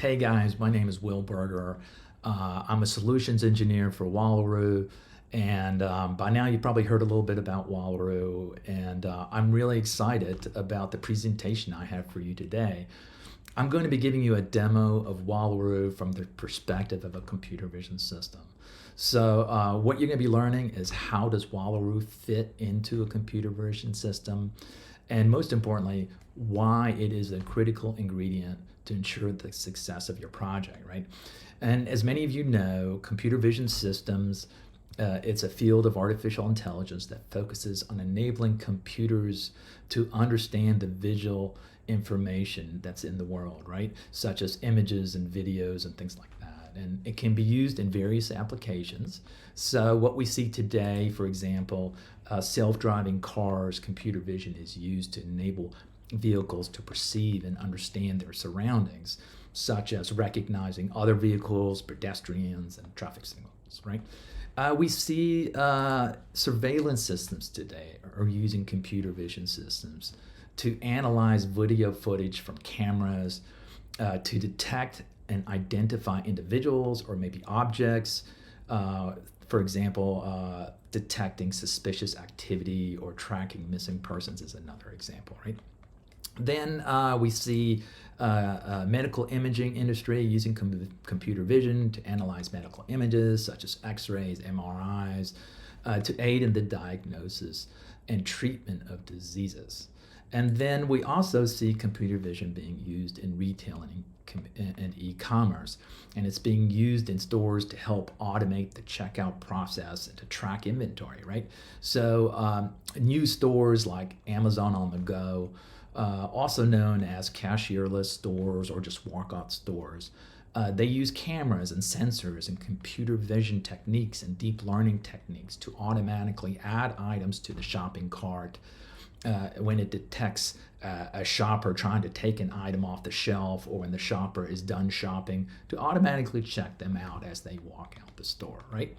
Hey guys, my name is Will Berger. I'm a solutions engineer for Wallaroo, and by now you've probably heard a little bit about Wallaroo, and I'm really excited about the presentation I have for you today. I'm going to be giving you a demo of Wallaroo from the perspective of a computer vision system. So what you're going to be learning is how does Wallaroo fit into a computer vision system, and most importantly, why it is a critical ingredient to ensure the success of your project, right? And as many of you know, computer vision systems, it's a field of artificial intelligence that focuses on enabling computers to understand the visual information that's in the world, right? Such as images and videos and things like that. And it can be used in various applications. So what we see today, for example, self-driving cars, computer vision is used to enable vehicles to perceive and understand their surroundings, such as recognizing other vehicles, pedestrians, and traffic signals, right? We see surveillance systems today are using computer vision systems to analyze video footage from cameras to detect and identify individuals or maybe objects. For example, detecting suspicious activity or tracking missing persons is another example, right? Then we see medical imaging industry using computer vision to analyze medical images such as x-rays, MRIs, to aid in the diagnosis and treatment of diseases. And then we also see computer vision being used in retail and e-commerce, and it's being used in stores to help automate the checkout process and to track inventory, right? So new stores like Amazon on the go, also known as cashierless stores or just walk-up stores. They use cameras and sensors and computer vision techniques and deep learning techniques to automatically add items to the shopping cart when it detects a shopper trying to take an item off the shelf, or when the shopper is done shopping, to automatically check them out as they walk out the store, right?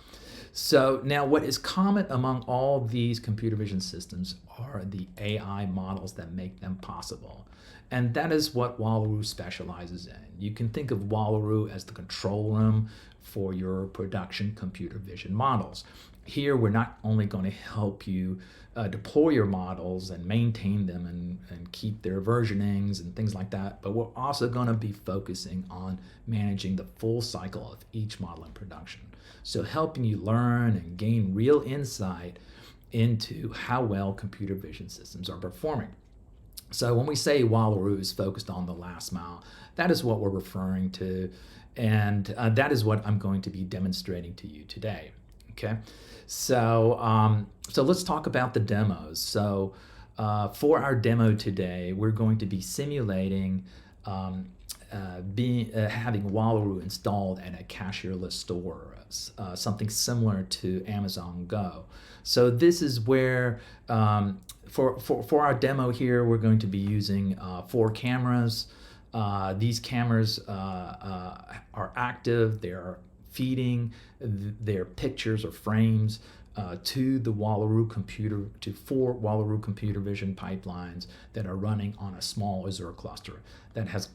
So now what is common among all these computer vision systems are the AI models that make them possible. And that is what Wallaroo specializes in. You can think of Wallaroo as the control room for your production computer vision models. Here, we're not only going to help you deploy your models and maintain them and keep their versionings and things like that, but we're also going to be focusing on managing the full cycle of each model in production. So helping you learn and gain real insight into how well computer vision systems are performing. So when we say Wallaroo is focused on the last mile, that is what we're referring to, and that is what I'm going to be demonstrating to you today. Okay, so let's talk about the demos. So for our demo today, we're going to be simulating having Wallaroo installed at a cashierless store, something similar to Amazon Go. So this is where for our demo here, we're going to be using 4 cameras. These cameras are active. They are feeding their pictures or frames to the Wallaroo computer, to 4 Wallaroo computer vision pipelines that are running on a small Azure cluster that has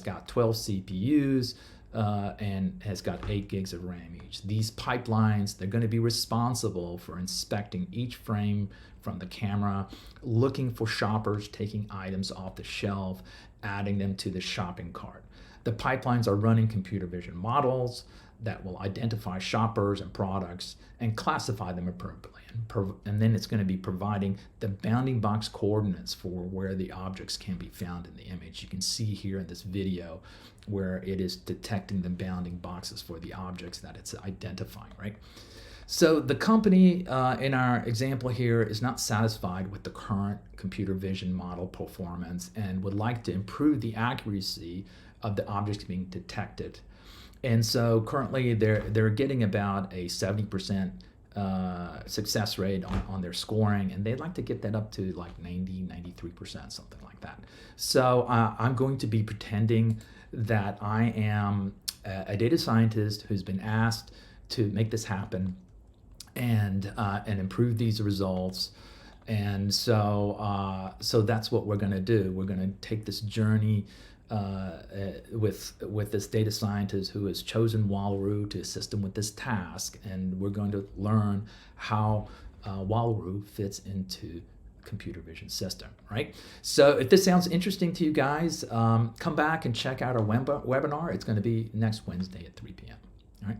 got 12 CPUs and has got 8 gigs of RAM each. These pipelines, they're going to be responsible for inspecting each frame from the camera, looking for shoppers taking items off the shelf, adding them to the shopping cart. The pipelines are running computer vision models that will identify shoppers and products and classify them appropriately. And then it's going to be providing the bounding box coordinates for where the objects can be found in the image. You can see here in this video where it is detecting the bounding boxes for the objects that it's identifying, right? So the company in our example here is not satisfied with the current computer vision model performance and would like to improve the accuracy of the objects being detected. And so currently they're getting about a 70% success rate on their scoring, and they'd like to get that up to like 93%, something like that. So I'm going to be pretending that I am a data scientist who's been asked to make this happen and improve these results. And so that's what we're going to do. We're going to take this journey with this data scientist who has chosen Wallaroo to assist him with this task, and we're going to learn how Wallaroo fits into computer vision system, right? So if this sounds interesting to you guys, come back and check out our webinar. It's going to be next Wednesday at 3 p.m. All right.